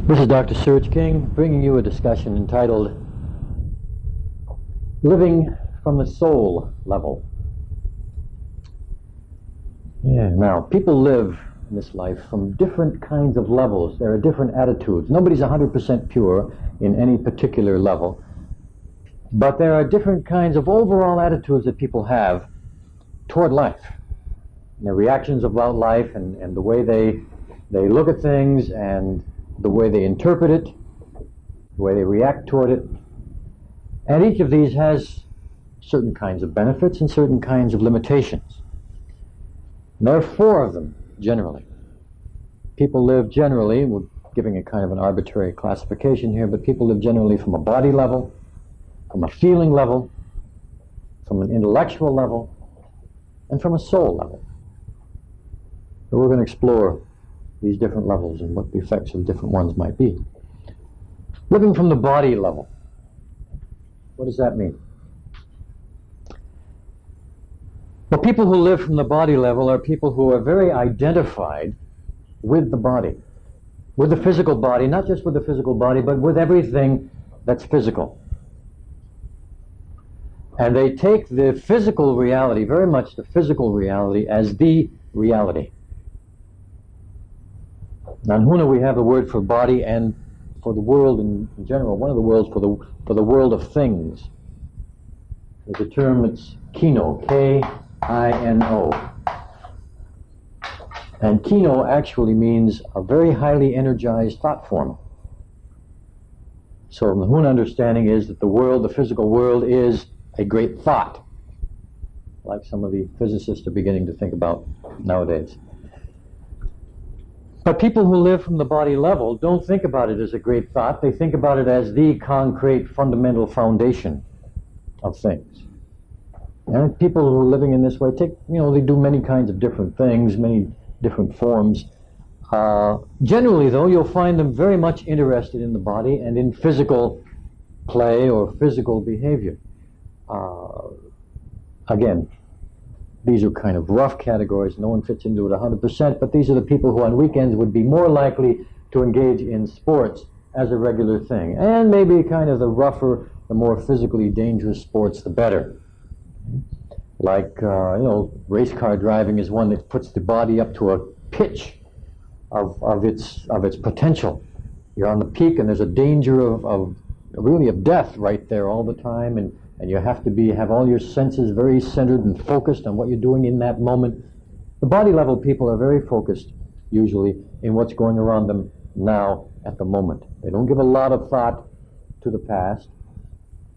This is Dr. Serge King bringing you a discussion entitled Living from the Soul Level. Now, people live in this life from different kinds of levels. There are different attitudes. Nobody's 100% pure in any particular level, but there are different kinds of overall attitudes that people have toward life. And their reactions about life and the way they look at things and the way they interpret it, the way they react toward it. And each of these has certain kinds of benefits and certain kinds of limitations. And there are four of them, generally. People live generally, we're giving a kind of an arbitrary classification here, but people live generally from a body level, from a feeling level, from an intellectual level, and from a soul level. So we're going to explore these different levels and what the effects of different ones might be. Living from the body level. What does that mean? Well, people who live from the body level are people who are very identified with the body, with the physical body, not just with the physical body, but with everything that's physical. And they take the physical reality, very much the physical reality, as the reality. Now in Huna we have the word for body and for the world in general, one of the words for the world of things. There's a term, it's Kino, K-I-N-O. And Kino actually means a very highly energized thought form. So the Huna understanding is that the world, the physical world, is a great thought, like some of the physicists are beginning to think about nowadays. But people who live from the body level don't think about it as a great thought. They think about it as the concrete, fundamental foundation of things. And people who are living in this way they do many kinds of different things, many different forms. Generally, though, you'll find them very much interested in the body and in physical play or physical behavior. Again, these are kind of rough categories. No one fits into it 100%, but these are the people who on weekends would be more likely to engage in sports as a regular thing. And maybe kind of the rougher, the more physically dangerous sports, the better. Like, race car driving is one that puts the body up to a pitch of its potential. You're on the peak and there's a danger of death right there all the time, and you have to have all your senses very centered and focused on what you're doing in that moment. The body level people are very focused, usually, in what's going around them now at the moment. They don't give a lot of thought to the past.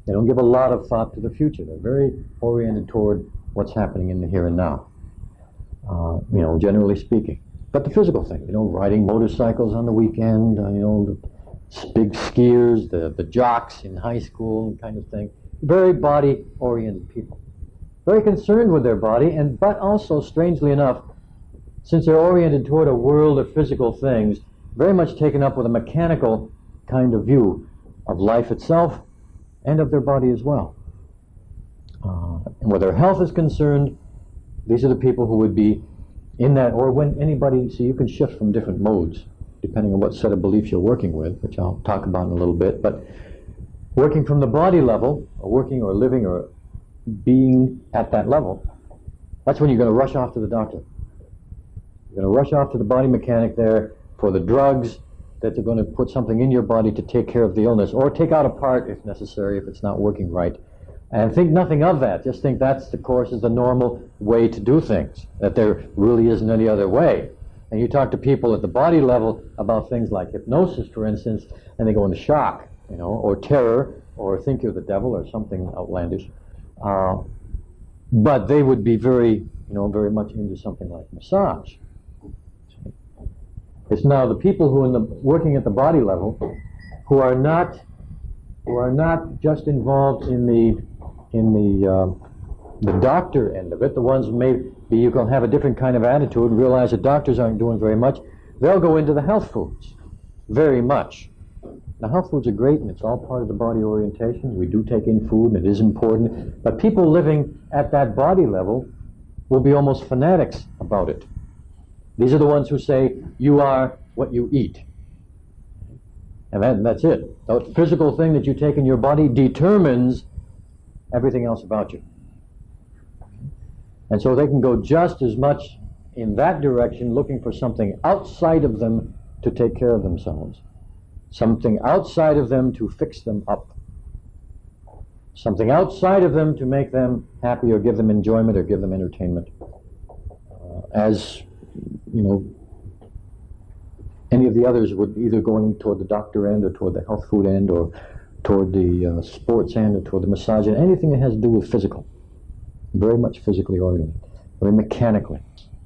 They don't give a lot of thought to the future. They're very oriented toward what's happening in the here and now, generally speaking. But the physical thing, riding motorcycles on the weekend, the big skiers, the jocks in high school kind of thing. Very body-oriented people. Very concerned with their body, but also, strangely enough, since they're oriented toward a world of physical things, very much taken up with a mechanical kind of view of life itself and of their body as well. And where their health is concerned, these are the people who would be in that, or when anybody, so you can shift from different modes, depending on what set of beliefs you're working with, which I'll talk about in a little bit, but working from the body level, or working or living or being at that level, that's when you're going to rush off to the doctor. You're going to rush off to the body mechanic there for the drugs that are going to put something in your body to take care of the illness, or take out a part if necessary, if it's not working right. And think nothing of that. Just think that's the course, is the normal way to do things, that there really isn't any other way. And you talk to people at the body level about things like hypnosis, for instance, and they go into shock. Or terror, or think you're the devil, or something outlandish. But they would be very much into something like massage. It's now the people who working at the body level, who are not just involved in the doctor end of it. The ones maybe you can have a different kind of attitude and realize that doctors aren't doing very much. They'll go into the health foods, very much. Now, health foods are great, and it's all part of the body orientation. We do take in food, and it is important. But people living at that body level will be almost fanatics about it. These are the ones who say, you are what you eat. And that's it. The physical thing that you take in your body determines everything else about you. And so they can go just as much in that direction, looking for something outside of them to take care of themselves. Something outside of them to fix them up. Something outside of them to make them happy or give them enjoyment or give them entertainment. As, you know, any of the others would either going toward the doctor end or toward the health food end or toward the sports end or toward the massage end, anything that has to do with physical. Very much physically oriented, very mechanically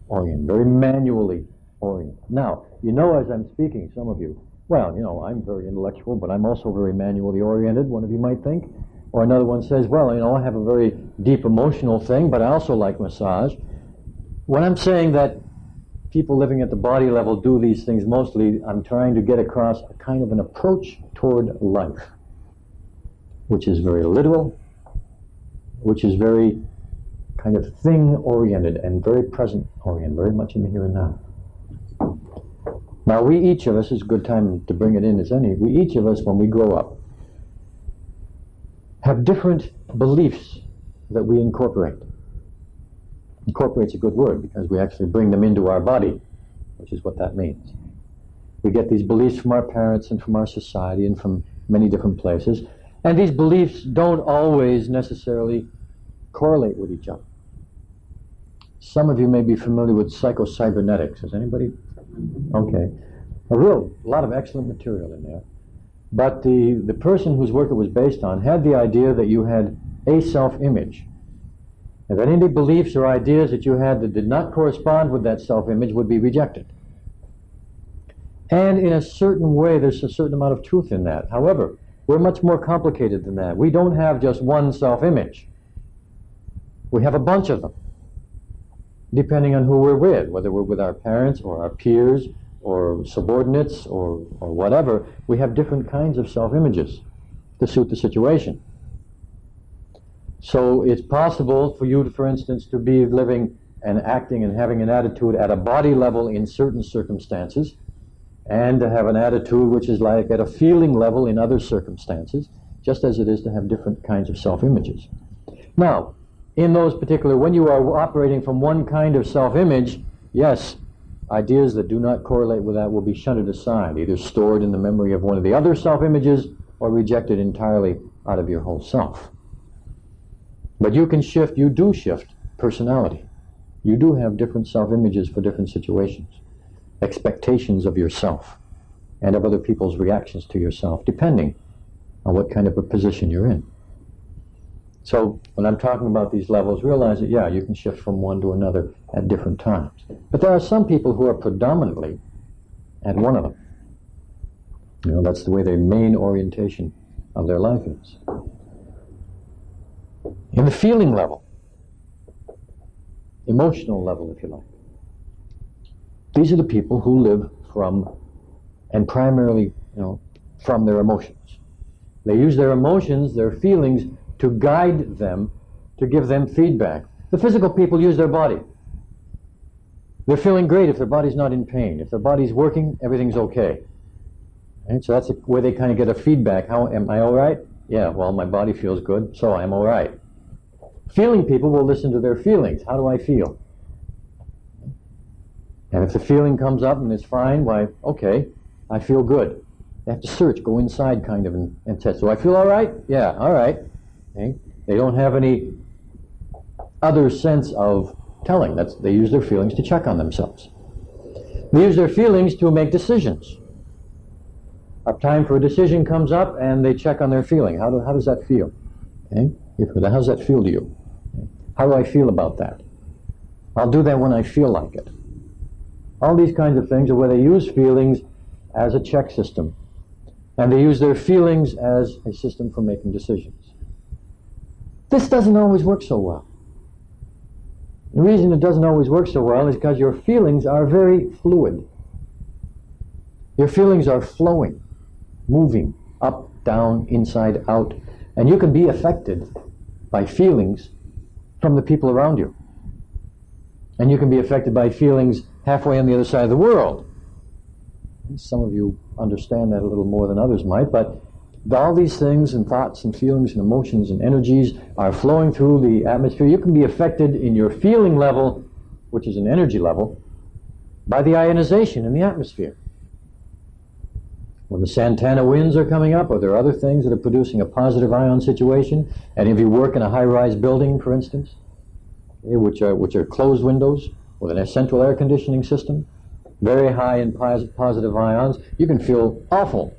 oriented, very manually oriented. Now, you know as I'm speaking, some of you, well, you know, I'm very intellectual, but I'm also very manually oriented, one of you might think. Or another one says, well, you know, I have a very deep emotional thing, but I also like massage. When I'm saying that people living at the body level do these things mostly, I'm trying to get across a kind of an approach toward life, which is very literal, which is very kind of thing-oriented and very present-oriented, very much in the here and now. Now, we each of us, it's a good time to bring it in as any, we each of us, when we grow up, have different beliefs that we incorporate. Incorporate's a good word because we actually bring them into our body, which is what that means. We get these beliefs from our parents and from our society and from many different places, and these beliefs don't always necessarily correlate with each other. Some of you may be familiar with psycho-cybernetics. Is anybody? Okay. A lot of excellent material in there. But the person whose work it was based on had the idea that you had a self-image. And that any beliefs or ideas that you had that did not correspond with that self-image would be rejected. And in a certain way, there's a certain amount of truth in that. However, we're much more complicated than that. We don't have just one self-image. We have a bunch of them, depending on who we're with, whether we're with our parents or our peers or subordinates or whatever. We have different kinds of self-images to suit the situation. So it's possible for you, for instance, to be living and acting and having an attitude at a body level in certain circumstances, and to have an attitude which is like at a feeling level in other circumstances, just as it is to have different kinds of self-images. Now, in those particular, when you are operating from one kind of self-image, yes, ideas that do not correlate with that will be shunted aside, either stored in the memory of one of the other self-images or rejected entirely out of your whole self. But you can shift, you do shift personality. You do have different self-images for different situations, expectations of yourself and of other people's reactions to yourself, depending on what kind of a position you're in. So when I'm talking about these levels, realize that, yeah, you can shift from one to another at different times. But there are some people who are predominantly at one of them. You know, that's the way their main orientation of their life is. In the feeling level, emotional level, if you like, these are the people who live from, and primarily, you know, from their emotions. They use their emotions, their feelings, to guide them, to give them feedback. The physical people use their body. They're feeling great if their body's not in pain. If their body's working, everything's okay. Right? So that's where they kind of get a feedback. How am I all right? Yeah, well, my body feels good, so I'm all right. Feeling people will listen to their feelings. How do I feel? And if the feeling comes up and it's fine, why, okay, I feel good. They have to search, go inside kind of and test. Do I feel all right? Yeah, all right. Okay. They don't have any other sense of telling. They use their feelings to check on themselves. They use their feelings to make decisions. A time for a decision comes up and they check on their feeling. How does that feel? Okay. How does that feel to you? Okay. How do I feel about that? I'll do that when I feel like it. All these kinds of things are where they use feelings as a check system. And they use their feelings as a system for making decisions. This doesn't always work so well. The reason it doesn't always work so well is because your feelings are very fluid. Your feelings are flowing, moving up, down, inside, out, and you can be affected by feelings from the people around you. And you can be affected by feelings halfway on the other side of the world. Some of you understand that a little more than others might, but all these things and thoughts and feelings and emotions and energies are flowing through the atmosphere. You can be affected in your feeling level, which is an energy level, by the ionization in the atmosphere. When the Santana winds are coming up, or there are other things that are producing a positive ion situation, and if you work in a high-rise building, for instance, which are closed windows with a central air conditioning system, very high in positive ions, you can feel awful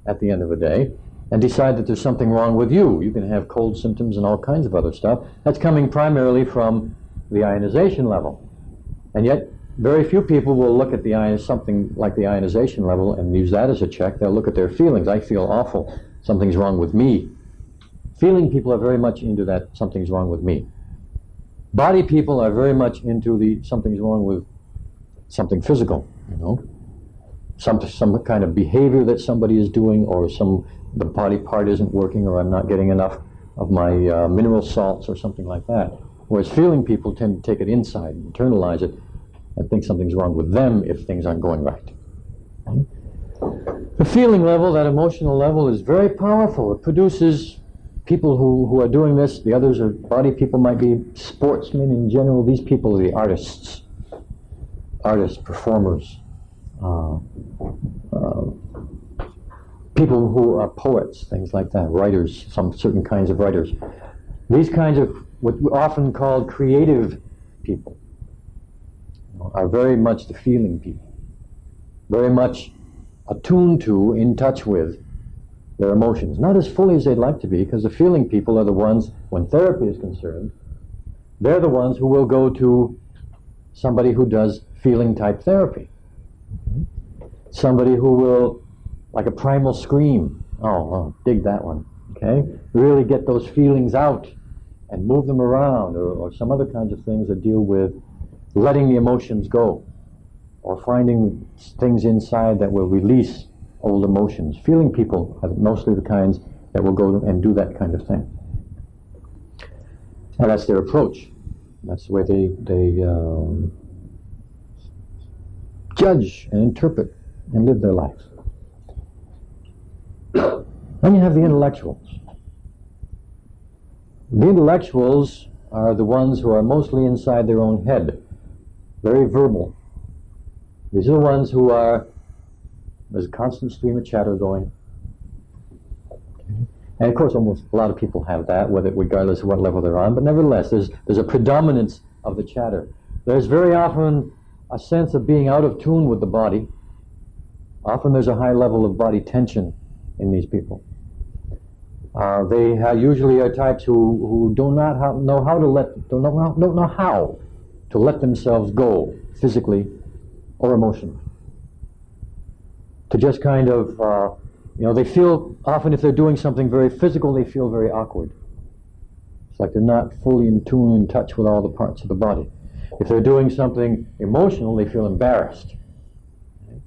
at the end of the day and decide that there's something wrong with you. You can have cold symptoms and all kinds of other stuff. That's coming primarily from the ionization level. And yet, very few people will look at something like the ionization level and use that as a check. They'll look at their feelings. I feel awful. Something's wrong with me. Feeling people are very much into that something's wrong with me. Body people are very much into the something's wrong with something physical, you know. Some kind of behavior that somebody is doing, or the body part isn't working, or I'm not getting enough of my mineral salts or something like that. Whereas feeling people tend to take it inside, internalize it, and think something's wrong with them if things aren't going right. The feeling level, that emotional level, is very powerful. It produces people who are doing this. The others are body people, might be sportsmen in general. These people are the artists, performers, people who are poets, things like that, writers, some certain kinds of writers. These kinds of what we often called creative people are very much the feeling people, very much attuned to, in touch with their emotions. Not as fully as they'd like to be, because the feeling people are the ones, when therapy is concerned, they're the ones who will go to somebody who does feeling type therapy. Somebody who will, like a primal scream, dig that one, okay? Really get those feelings out and move them around, or some other kinds of things that deal with letting the emotions go, or finding things inside that will release old emotions. Feeling people are mostly the kinds that will go and do that kind of thing. And that's their approach. That's the way they judge and interpret and live their life. Then you have the intellectuals. The intellectuals are the ones who are mostly inside their own head, very verbal. These are the ones who there's a constant stream of chatter going. And of course, almost a lot of people have that, regardless of what level they're on, but nevertheless, there's a predominance of the chatter. There's very often a sense of being out of tune with the body. Often there's a high level of body tension in these people. They usually are types who don't know how to let themselves go physically or emotionally. To just kind of, they feel, often if they're doing something very physical, they feel very awkward. It's like they're not fully in tune, in touch with all the parts of the body. If they're doing something emotional, they feel embarrassed. Okay?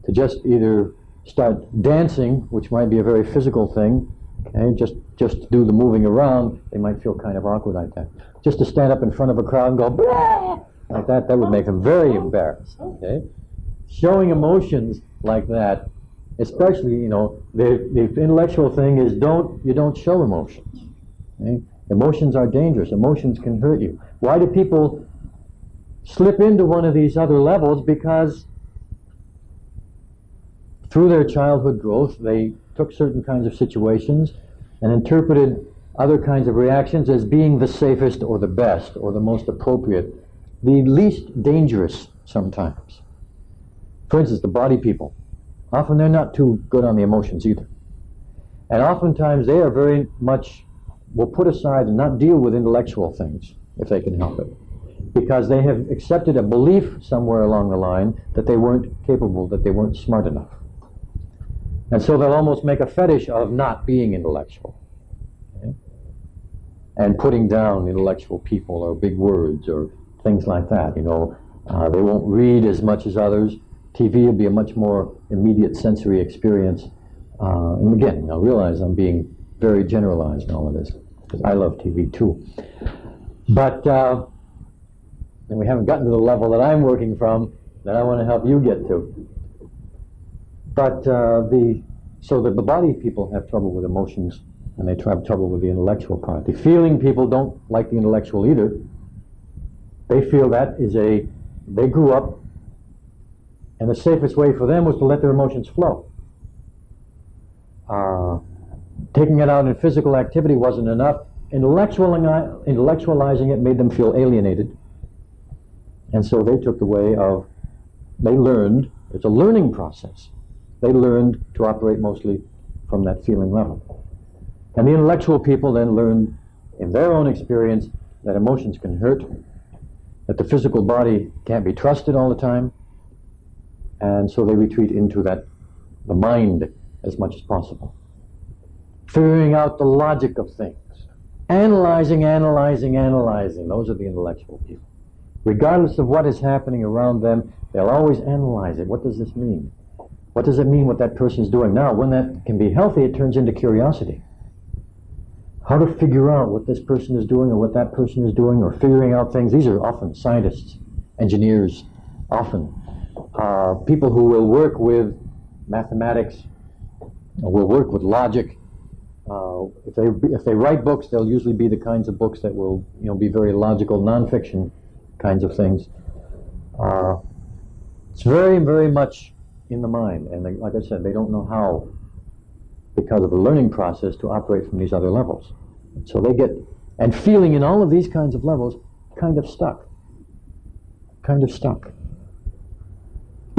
To just either start dancing, which might be a very physical thing, okay, just to do the moving around, they might feel kind of awkward like that. Just to stand up in front of a crowd and go, "Blah!" like that would make them very embarrassed. Okay? Showing emotions like that, especially, the intellectual thing is you don't show emotions. Okay? Emotions are dangerous. Emotions can hurt you. Why do people slip into one of these other levels? Because through their childhood growth, they took certain kinds of situations and interpreted other kinds of reactions as being the safest or the best or the most appropriate, the least dangerous sometimes. For instance, the body people. Often they're not too good on the emotions either. And oftentimes they are very much, will put aside and not deal with intellectual things if they can help it. Because they have accepted a belief somewhere along the line that they weren't capable, that they weren't smart enough. And so they'll almost make a fetish of not being intellectual. Okay? And putting down intellectual people or big words or things like that. They won't read as much as others. TV will be a much more immediate sensory experience. And again, realize I'm being very generalized in all of this, because I love TV too. But and we haven't gotten to the level that I'm working from that I want to help you get to. But so that the body people have trouble with emotions, and they have trouble with the intellectual part. The feeling people don't like the intellectual either. They feel that they grew up, and the safest way for them was to let their emotions flow. Taking it out in physical activity wasn't enough. Intellectualizing it made them feel alienated. And so they took the way of, they learned, it's a learning process. They learned to operate mostly from that feeling level. And the intellectual people then learned in their own experience that emotions can hurt, that the physical body can't be trusted all the time, and so they retreat into the mind as much as possible. Figuring out the logic of things. Analyzing. Those are the intellectual people. Regardless of what is happening around them, they'll always analyze it. What does this mean? What does it mean what that person is doing? Now, when that can be healthy, it turns into curiosity. How to figure out what this person is doing or what that person is doing, or figuring out things. These are often scientists, engineers, often. People who will work with mathematics, or will work with logic. If they write books, they'll usually be the kinds of books that will be very logical, nonfiction kinds of things. It's very, very much in the mind, and like I said, they don't know how, because of the learning process, to operate from these other levels. So they get, and feeling in all of these kinds of levels, kind of stuck.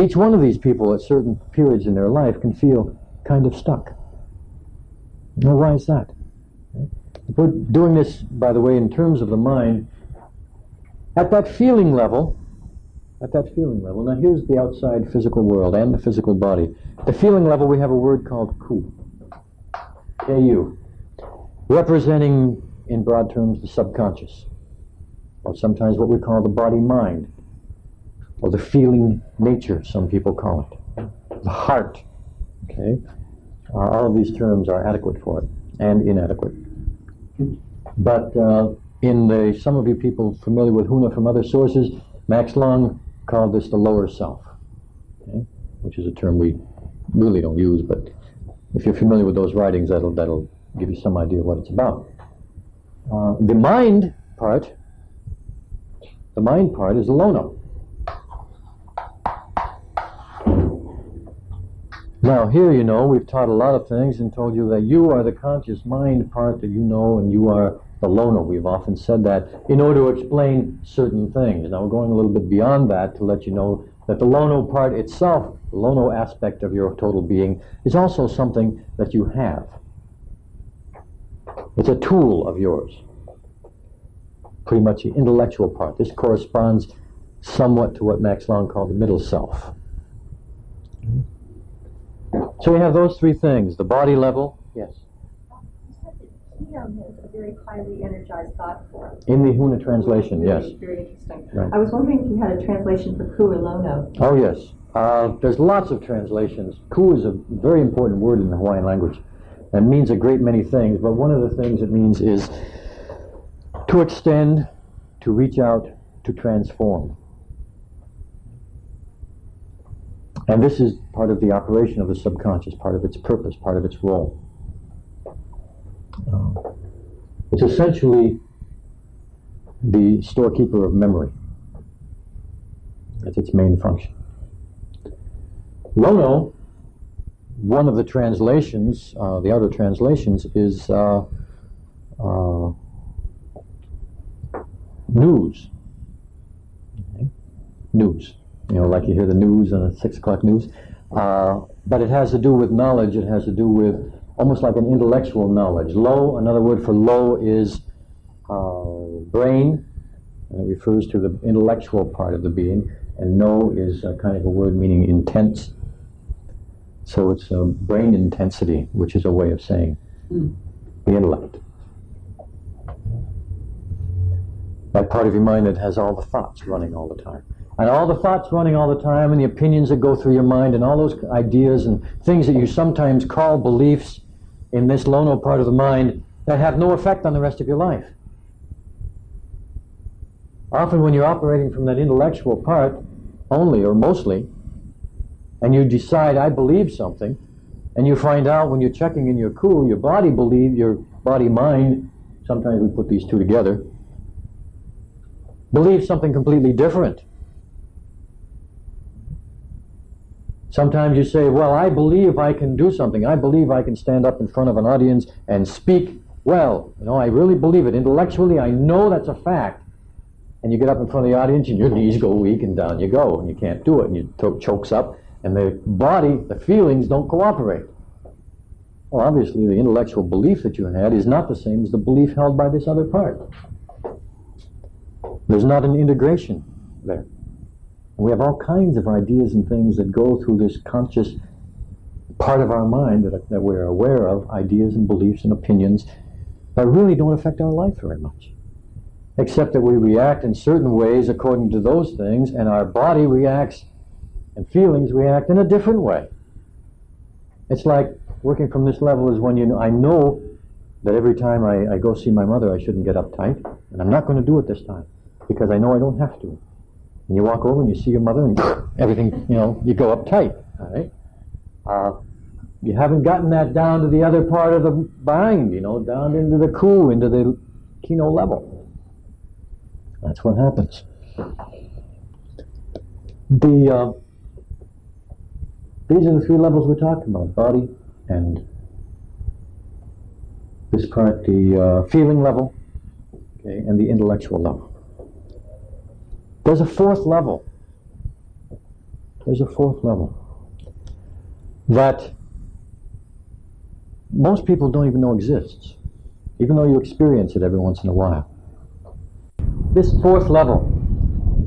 Each one of these people at certain periods in their life can feel kind of stuck. Now, why is that? We're doing this, by the way, in terms of the mind. At that feeling level, now here's the outside physical world and the physical body. At the feeling level, we have a word called Ku. K-U. Representing, in broad terms, the subconscious. Or sometimes what we call the body-mind. Or the feeling nature, some people call it. The heart. Okay? All of these terms are adequate for it, and inadequate. But some of you people familiar with Huna from other sources, Max Long called this the lower self, okay? Which is a term we really don't use, but if you're familiar with those writings, that'll give you some idea of what it's about. The mind part is the lono. Now here, we've taught a lot of things and told you that you are the conscious mind part that you know, and you are the lono. We've often said that in order to explain certain things. Now we're going a little bit beyond that to let you know that the lono part itself, the lono aspect of your total being, is also something that you have. It's a tool of yours. Pretty much the intellectual part. This corresponds somewhat to what Max Long called the middle self. So we have those three things. The body level. Yes? You said that Huna is a very highly energized thought form. In the Huna translation, yes. Very interesting. Right. I was wondering if you had a translation for Ku or Lono. Oh, yes. There's lots of translations. Ku is a very important word in the Hawaiian language. It means a great many things, but one of the things it means is to extend, to reach out, to transform. And this is part of the operation of the subconscious, part of its purpose, part of its role. It's essentially the storekeeper of memory. That's its main function. Lono, one of the translations, the outer translations, is news. Okay? News. Like you hear the news on the 6 o'clock news. But it has to do with knowledge. It has to do with almost like an intellectual knowledge. Lo, another word for lo is brain, and it refers to the intellectual part of the being. And no is kind of a word meaning intense. So it's brain intensity, which is a way of saying the intellect. That part of your mind that has all the thoughts running all the time. And all the thoughts running all the time, and the opinions that go through your mind, and all those ideas and things that you sometimes call beliefs in this lono part of the mind that have no effect on the rest of your life. Often when you're operating from that intellectual part only, or mostly, and you decide, I believe something, and you find out when you're checking in your ku, your body-mind, sometimes we put these two together, believes something completely different. Sometimes you say, well, I believe I can do something. I believe I can stand up in front of an audience and speak well. I really believe it. Intellectually, I know that's a fact. And you get up in front of the audience and your knees go weak and down you go and you can't do it and your throat chokes up and the body, the feelings don't cooperate. Well, obviously the intellectual belief that you had is not the same as the belief held by this other part. There's not an integration there. And we have all kinds of ideas and things that go through this conscious part of our mind that we're aware of, ideas and beliefs and opinions that really don't affect our life very much. Except that we react in certain ways according to those things, and our body reacts and feelings react in a different way. It's like working from this level is when I know that every time I go see my mother I shouldn't get uptight, and I'm not going to do it this time because I know I don't have to. And you walk over and you see your mother and everything, you go uptight, all right? You haven't gotten that down to the other part of the mind, down into the ku, into the kino level. That's what happens. These are the three levels we're talking about: body and this part, the feeling level, okay, and the intellectual level. There's a fourth level. There's a fourth level that most people don't even know exists, even though you experience it every once in a while. This fourth level,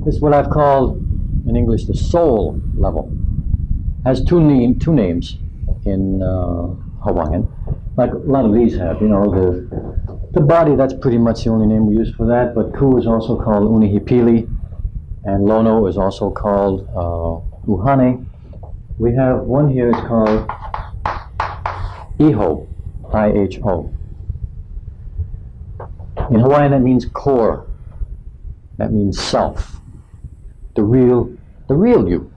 this is what I've called in English the soul level, has two names in Hawaiian, like a lot of these have. The body, that's pretty much the only name we use for that, but ku is also called unihipili, and lono is also called uhane. We have one here, it's called iho, I-H-O. In Hawaiian that means core. That means self, the real you,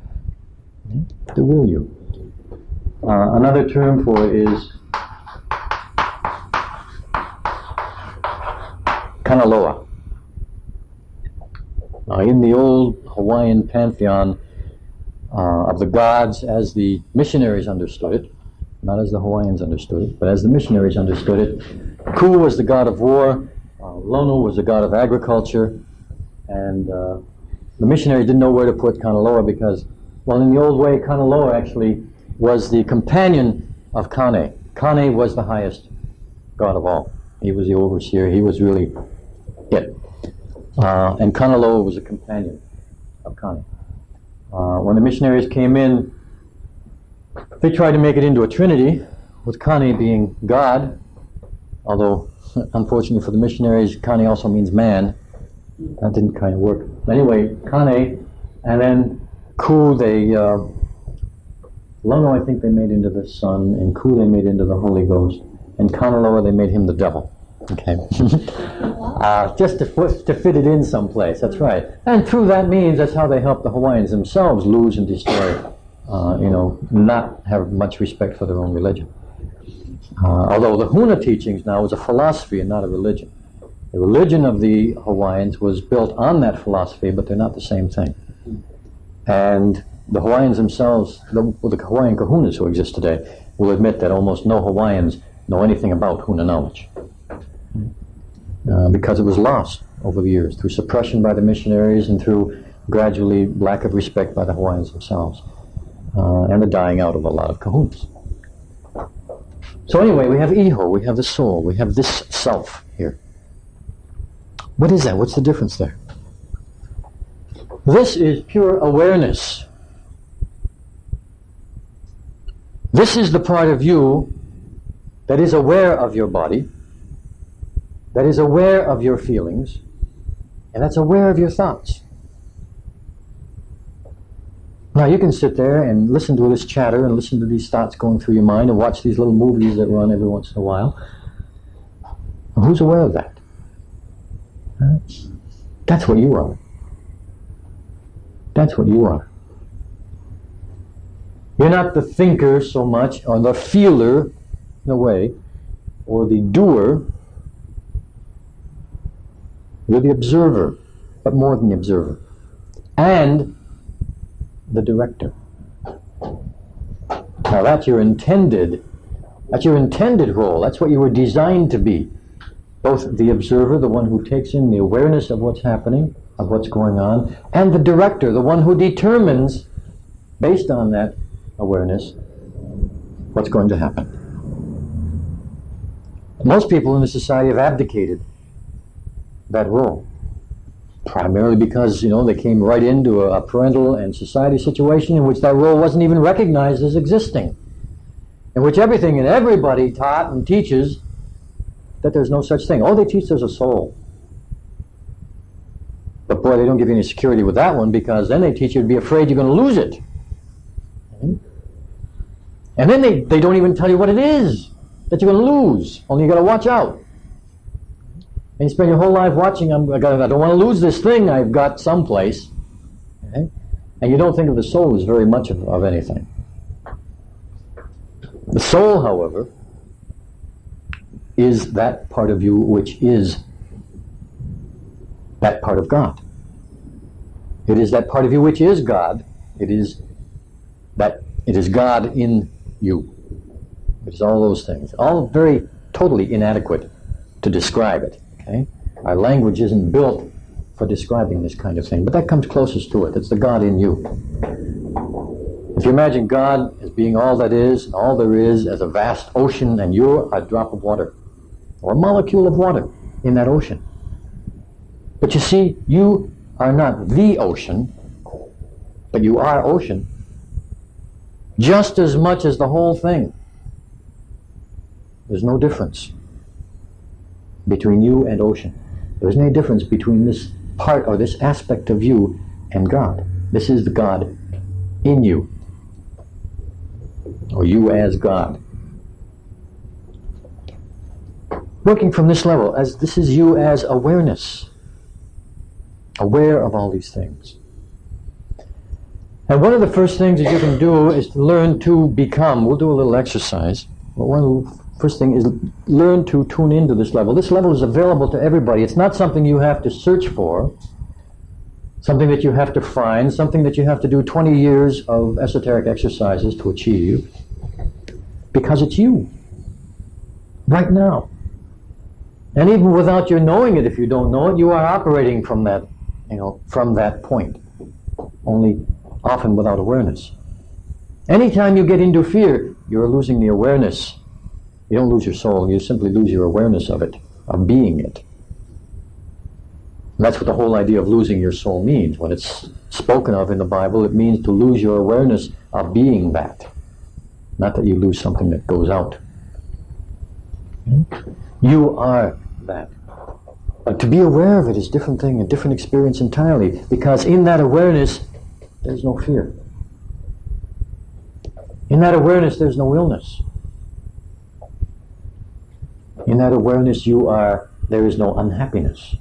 the real you. Another term for it is kanaloa. Now, in the old Hawaiian pantheon of the gods, as the missionaries understood it, not as the Hawaiians understood it, but as the missionaries understood it, Ku was the god of war, Lono was the god of agriculture, and the missionaries didn't know where to put Kanaloa because, well, in the old way, Kanaloa actually was the companion of Kane. Kane was the highest god of all. He was the overseer. He was really it. And Kanaloa was a companion of Kane. When the missionaries came in, they tried to make it into a trinity, with Kane being God, although, unfortunately for the missionaries, Kane also means man. That didn't kind of work. Anyway, Kane, and then Ku, Lono I think they made into the sun, and Ku they made into the Holy Ghost, and Kanaloa they made him the devil. Okay. Just to fit it in someplace, that's right. And through that means, that's how they helped the Hawaiians themselves lose and destroy, not have much respect for their own religion. Although the Huna teachings now is a philosophy and not a religion. The religion of the Hawaiians was built on that philosophy, but they're not the same thing. And the Hawaiians themselves, the Hawaiian kahunas who exist today, will admit that almost no Hawaiians know anything about Huna knowledge. Because it was lost over the years through suppression by the missionaries and through gradually lack of respect by the Hawaiians themselves, and the dying out of a lot of kahunas. So anyway, we have Iho, we have the soul, we have this self here. What is that? What's the difference there? This is pure awareness. This is the part of you that is aware of your body, that is aware of your feelings, and that's aware of your thoughts. Now you can sit there and listen to this chatter and listen to these thoughts going through your mind and watch these little movies that run every once in a while. Well, who's aware of that? That's what you are. That's what you are. You're not the thinker so much, or the feeler, in a way, or the doer. You're the observer, but more than the observer. And the director. Now that's your intended role. That's what you were designed to be. Both the observer, the one who takes in the awareness of what's happening, of what's going on, and the director, the one who determines, based on that awareness, what's going to happen. Most people in the society have abdicated that role, primarily because, they came right into a parental and society situation in which that role wasn't even recognized as existing, in which everything and everybody taught and teaches that there's no such thing. Oh, they teach there's a soul. But boy, they don't give you any security with that one, because then they teach you to be afraid you're going to lose it. And then they don't even tell you what it is that you're going to lose, only you got to watch out. And you spend your whole life watching, I don't want to lose this thing I've got someplace. Okay? And you don't think of the soul as very much of anything. The soul, however, is that part of you which is that part of God. It is that part of you which is God. It is God in you. It is all those things. All very totally inadequate to describe it. Okay? Our language isn't built for describing this kind of thing, but that comes closest to it. It's the God in you. If you imagine God as being all that is, all there is, as a vast ocean, and you're a drop of water, or a molecule of water in that ocean. But you see, you are not the ocean, but you are ocean, just as much as the whole thing. There's no difference between you and ocean. There's no difference between this part or this aspect of you and God. This is the God in you, or you as God. Working from this level, as this is you as awareness, aware of all these things. And one of the first things that you can do is to learn to become. We'll do a little exercise. But one of the first thing is learn to tune into this level. This level is available to everybody. It's not something you have to search for, something that you have to find, something that you have to do 20 years of esoteric exercises to achieve, because it's you, right now. And even without your knowing it, if you don't know it, you are operating from that, from that point, only often without awareness. Anytime you get into fear, you're losing the awareness. You don't lose your soul, you simply lose your awareness of it, of being it. And that's what the whole idea of losing your soul means. When it's spoken of in the Bible, it means to lose your awareness of being that. Not that you lose something that goes out. You are that. But to be aware of it is a different thing, a different experience entirely, because in that awareness, there's no fear. In that awareness, there's no illness. In that awareness, there is no unhappiness.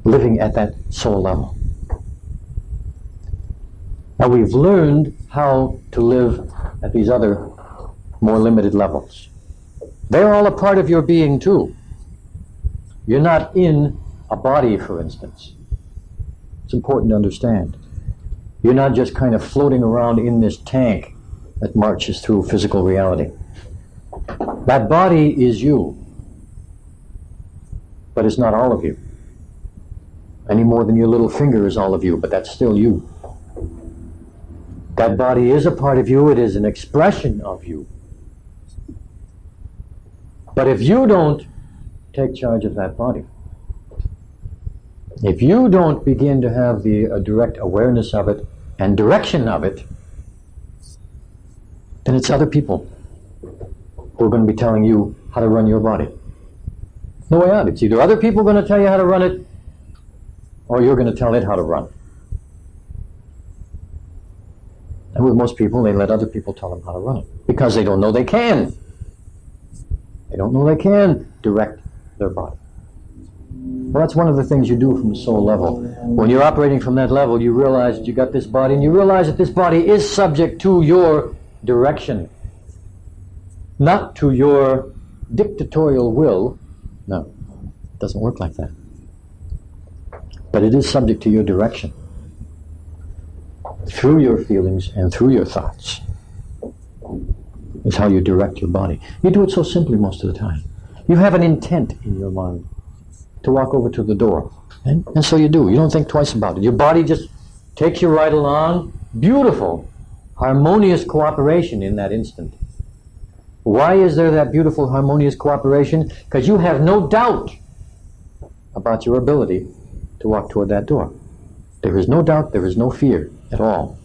Living at that soul level. Now we've learned how to live at these other more limited levels. They're all a part of your being too. You're not in a body, for instance. It's important to understand. You're not just kind of floating around in this tank that marches through physical reality. That body is you, but it's not all of you. Any more than your little finger is all of you, but that's still you. That body is a part of you. It is an expression of you. But if you don't take charge of that body, if you don't begin to have the direct awareness of it and direction of it, then it's other people who are going to be telling you how to run your body. No way out. It's either other people going to tell you how to run it, or you're going to tell it how to run. And with most people, they let other people tell them how to run it, because they don't know they can. They don't know they can direct their body. Well, that's one of the things you do from the soul level. When you're operating from that level, you realize that you got this body, and you realize that this body is subject to your direction, not to your dictatorial will. No, it doesn't work like that. But it is subject to your direction, through your feelings and through your thoughts. Is how you direct your body. You do it so simply most of the time. You have an intent in your mind to walk over to the door. And so you do. You don't think twice about it. Your body just takes you right along. Beautiful, harmonious cooperation in that instant. Why is there that beautiful, harmonious cooperation? Because you have no doubt about your ability to walk toward that door. There is no doubt, there is no fear at all.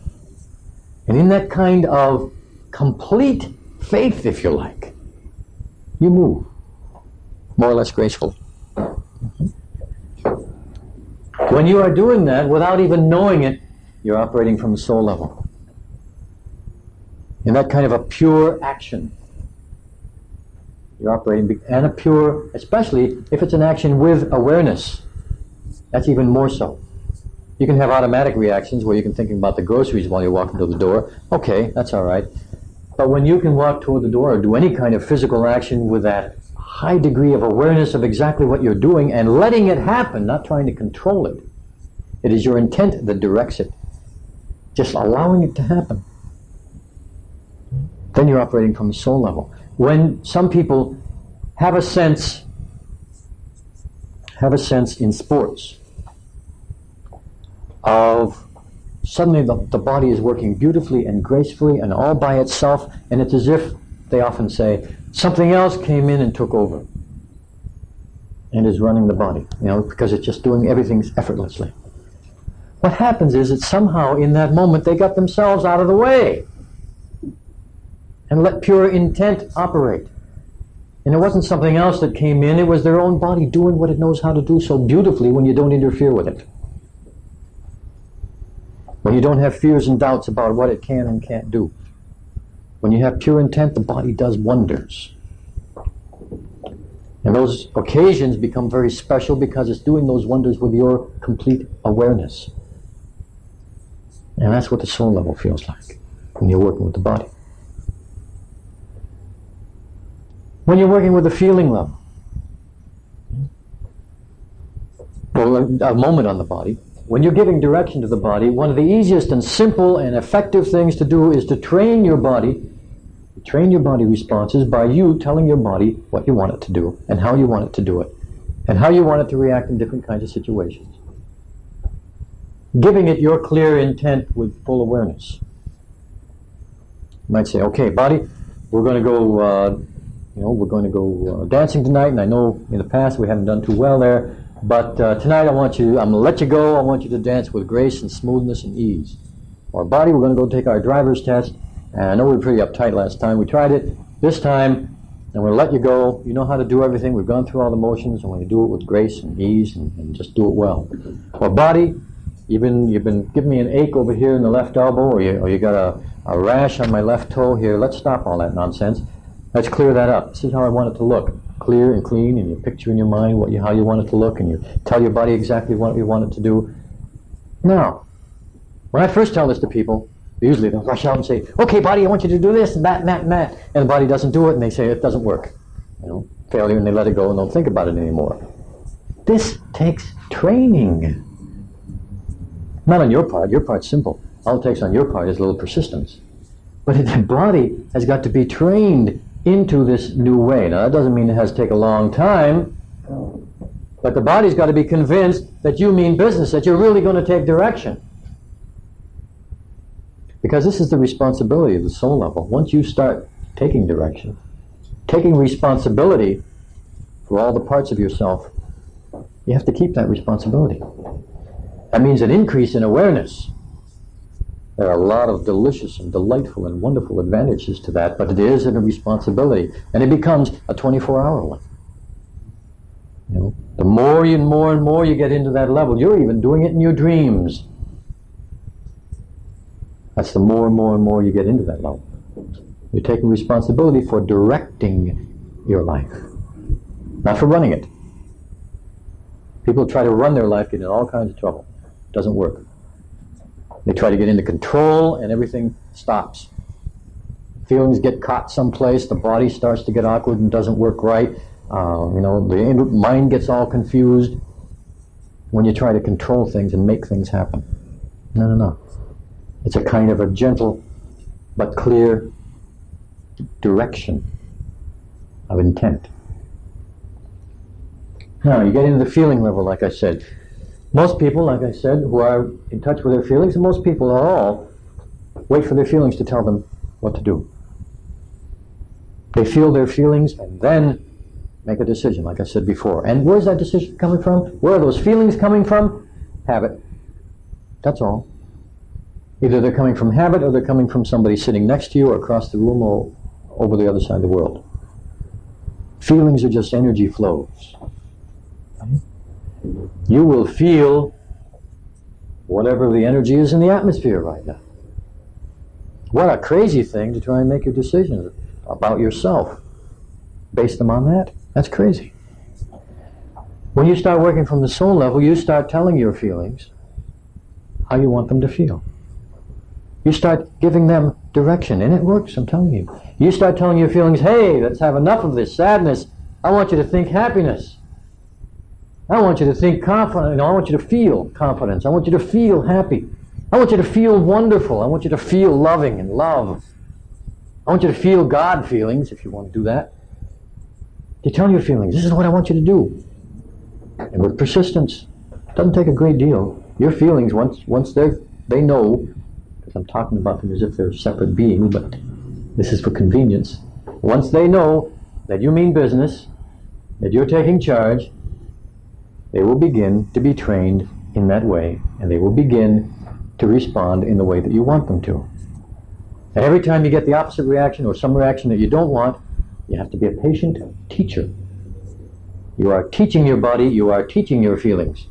And in that kind of complete faith, if you like, you move, more or less gracefully. When you are doing that, without even knowing it, you're operating from the soul level. In that kind of a pure action. You're operating, and a pure, especially if it's an action with awareness. That's even more so. You can have automatic reactions where you can think about the groceries while you're walking to the door. Okay, that's all right. But when you can walk toward the door or do any kind of physical action with that high degree of awareness of exactly what you're doing and letting it happen, not trying to control it. It is your intent that directs it. Just allowing it to happen. Then you're operating from the soul level. When some people have a sense in sports of suddenly the body is working beautifully and gracefully and all by itself, and it's as if, they often say, something else came in and took over and is running the body, because it's just doing everything effortlessly. What happens is that somehow in that moment they got themselves out of the way and let pure intent operate. And it wasn't something else that came in, it was their own body doing what it knows how to do so beautifully when you don't interfere with it. When you don't have fears and doubts about what it can and can't do. When you have pure intent, the body does wonders. And those occasions become very special because it's doing those wonders with your complete awareness. And that's what the soul level feels like when you're working with the body. When you're working with the feeling level, or a moment on the body, when you're giving direction to the body, one of the easiest and simple and effective things to do is to train your body responses by you telling your body what you want it to do and how you want it to do it and how you want it to react in different kinds of situations. Giving it your clear intent with full awareness. You might say, okay, body, we're going to go dancing tonight, and I know in the past we haven't done too well there, but tonight I'm going to let you go. I want you to dance with grace and smoothness and ease. Or body, we're going to go take our driver's test, and I know we were pretty uptight last time. We tried it. This time, I'm going to let you go. You know how to do everything. We've gone through all the motions, and when you do it with grace and ease and just do it well. Or body, you've been giving me an ache over here in the left elbow, or you got a rash on my left toe here. Let's stop all that nonsense. Let's clear that up. This is how I want it to look. Clear and clean, and you picture in your mind how you want it to look, and you tell your body exactly what you want it to do. Now, when I first tell this to people, usually they'll rush out and say, okay, body, I want you to do this and that and that and that. And the body doesn't do it, and they say it doesn't work. Failure, and they let it go and don't think about it anymore. This takes training. Not on your part. Your part's simple. All it takes on your part is a little persistence. But the body has got to be trained into this new way. Now, that doesn't mean it has to take a long time, but the body's got to be convinced that you mean business, that you're really going to take direction. Because this is the responsibility of the soul level. Once you start taking direction, taking responsibility for all the parts of yourself, you have to keep that responsibility. That means an increase in awareness. There are a lot of delicious and delightful and wonderful advantages to that, but it is a responsibility, and it becomes a 24-hour one. The more and more you get into that level, you're even doing it in your dreams. That's the more and more you get into that level. You're taking responsibility for directing your life, not for running it. People try to run their life, get in all kinds of trouble. Doesn't work. They try to get into control and everything stops. Feelings get caught someplace, the body starts to get awkward and doesn't work right. The mind gets all confused when you try to control things and make things happen. No. It's a kind of a gentle but clear direction of intent. Now, you get into the feeling level, like I said. Most people, like I said, who are in touch with their feelings, and most people are all, wait for their feelings to tell them what to do. They feel their feelings and then make a decision, like I said before. And where's that decision coming from? Where are those feelings coming from? Habit. That's all. Either they're coming from habit or they're coming from somebody sitting next to you or across the room or over the other side of the world. Feelings are just energy flows. You will feel whatever the energy is in the atmosphere right now. What a crazy thing to try and make your decisions about yourself based on that. That's crazy. When you start working from the soul level, you start telling your feelings how you want them to feel. You start giving them direction, and it works, I'm telling you. You start telling your feelings, hey, let's have enough of this sadness. I want you to think happiness. I want you to think confident. I want you to feel confidence. I want you to feel happy. I want you to feel wonderful. I want you to feel loving and love. I want you to feel God feelings, if you want to do that. You tell your feelings, this is what I want you to do. And with persistence, it doesn't take a great deal. Your feelings, once they know, because I'm talking about them as if they're separate beings, but this is for convenience. Once they know that you mean business, that you're taking charge, they will begin to be trained in that way, and they will begin to respond in the way that you want them to. And every time you get the opposite reaction or some reaction that you don't want, you have to be a patient teacher. You are teaching your body, you are teaching your feelings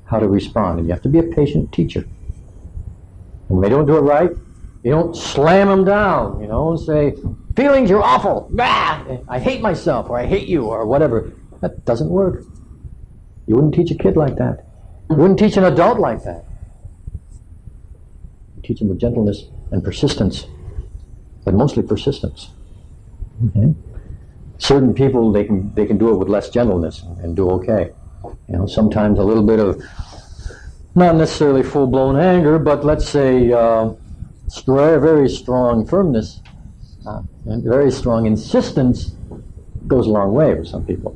how to respond, and you have to be a patient teacher. And when they don't do it right, you don't slam them down, and say, feelings, you're awful, I hate myself, or I hate you, or whatever. That doesn't work. You wouldn't teach a kid like that. You wouldn't teach an adult like that. You teach them with gentleness and persistence, but mostly persistence. Okay? Certain people, they can do it with less gentleness and do okay. Sometimes a little bit of, not necessarily full-blown anger, but let's say very strong firmness and very strong insistence goes a long way with some people.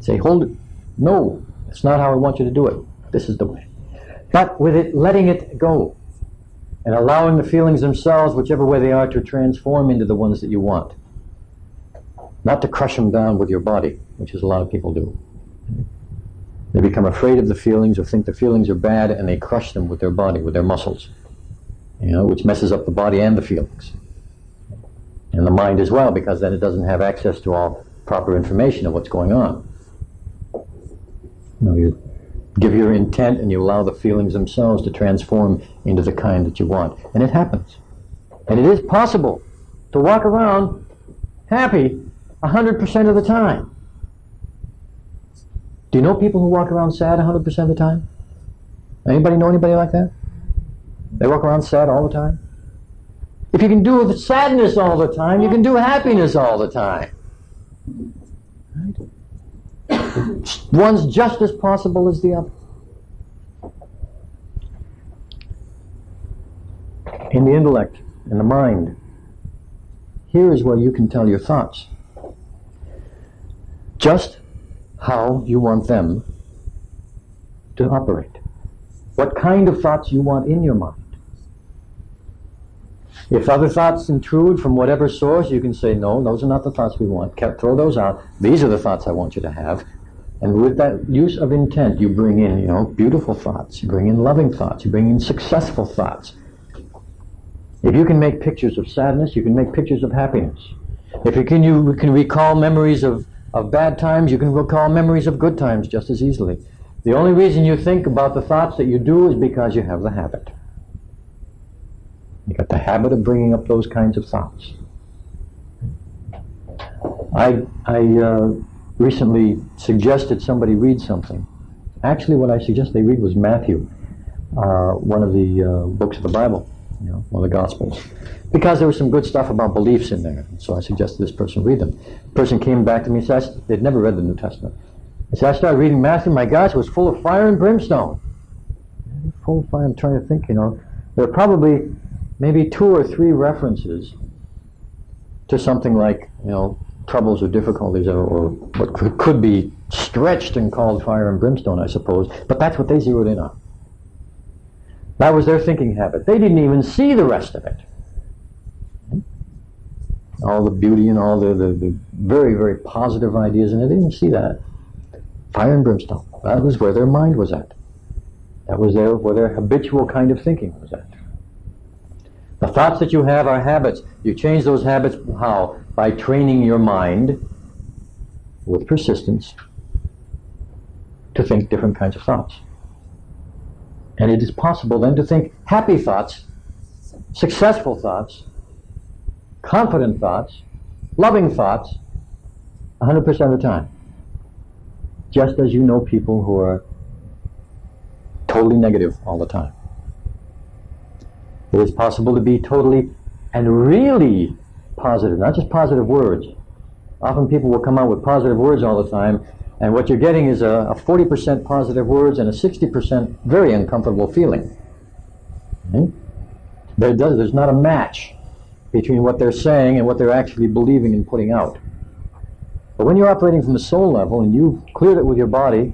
Say, hold it. No, it's not how I want you to do it. This is the way. But with it, letting it go and allowing the feelings themselves, whichever way they are, to transform into the ones that you want. Not to crush them down with your body, which is a lot of people do. They become afraid of the feelings or think the feelings are bad, and they crush them with their body, with their muscles, which messes up the body and the feelings. And the mind as well, because then it doesn't have access to all proper information of what's going on. You give your intent and you allow the feelings themselves to transform into the kind that you want. And it happens. And it is possible to walk around happy 100% of the time. Do you know people who walk around sad 100% of the time? Anybody know anybody like that? They walk around sad all the time? If you can do the sadness all the time, you can do happiness all the time. Right? One's just as possible as the other. In the intellect, in the mind, here is where you can tell your thoughts just how you want them to operate. What kind of thoughts you want in your mind. If other thoughts intrude from whatever source, you can say, no, those are not the thoughts we want. Throw those out. These are the thoughts I want you to have. And with that use of intent, you bring in, beautiful thoughts. You bring in loving thoughts. You bring in successful thoughts. If you can make pictures of sadness, you can make pictures of happiness. If you can recall memories of bad times, you can recall memories of good times just as easily. The only reason you think about the thoughts that you do is because you have the habit. You got the habit of bringing up those kinds of thoughts. I recently suggested somebody read something Actually, what I suggest they read was Matthew, one of the books of the Bible, one of the Gospels, because there was some good stuff about beliefs in there. So I suggested this person read them. The person came back to me and said they'd never read the New Testament. I said, I started reading Matthew. My gosh, it was full of fire and brimstone. Full of fire. I'm trying to think. There are probably maybe 2 or 3 references to something like, troubles or difficulties, or what could be stretched and called fire and brimstone, I suppose. But that's what they zeroed in on. That was their thinking habit. They didn't even see the rest of it. All the beauty and all the very, very positive ideas in it, they didn't see that. Fire and brimstone. That was where their mind was at. That was where their habitual kind of thinking was at. The thoughts that you have are habits. You change those habits how? By training your mind with persistence to think different kinds of thoughts. And it is possible then to think happy thoughts, successful thoughts, confident thoughts, loving thoughts 100% of the time. Just as you know people who are totally negative all the time. It is possible to be totally and really positive, not just positive words. Often people will come out with positive words all the time, and what you're getting is a 40% positive words and a 60% very uncomfortable feeling. There's not a match between what they're saying and what they're actually believing and putting out. But when you're operating from the soul level and you've cleared it with your body,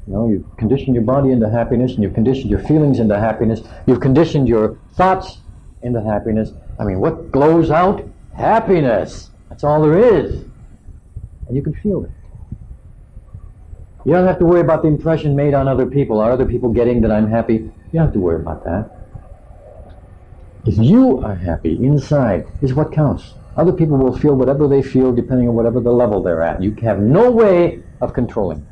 you've conditioned your body into happiness, and you've conditioned your feelings into happiness, you've conditioned your thoughts into happiness. What glows out? Happiness. That's all there is. And you can feel it. You don't have to worry about the impression made on other people. Are other people getting that I'm happy? You don't have to worry about that. If you are happy inside is what counts. Other people will feel whatever they feel depending on whatever the level they're at. You have no way of controlling that.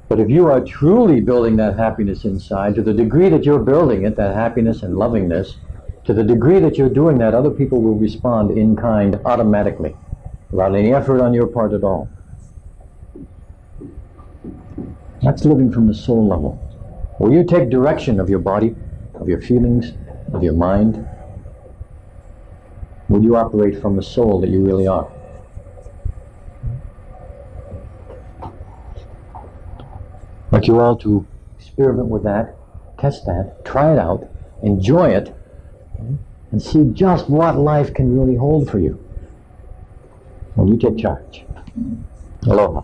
But if you are truly building that happiness inside, to the degree that you're building it, that happiness and lovingness, to the degree that you're doing that, other people will respond in kind automatically, without any effort on your part at all. That's living from the soul level, where you take direction of your body, of your feelings, of your mind, when you operate from the soul that you really are. I'd like you all to experiment with that, test that, try it out, enjoy it, and see just what life can really hold for you when you take charge. Aloha.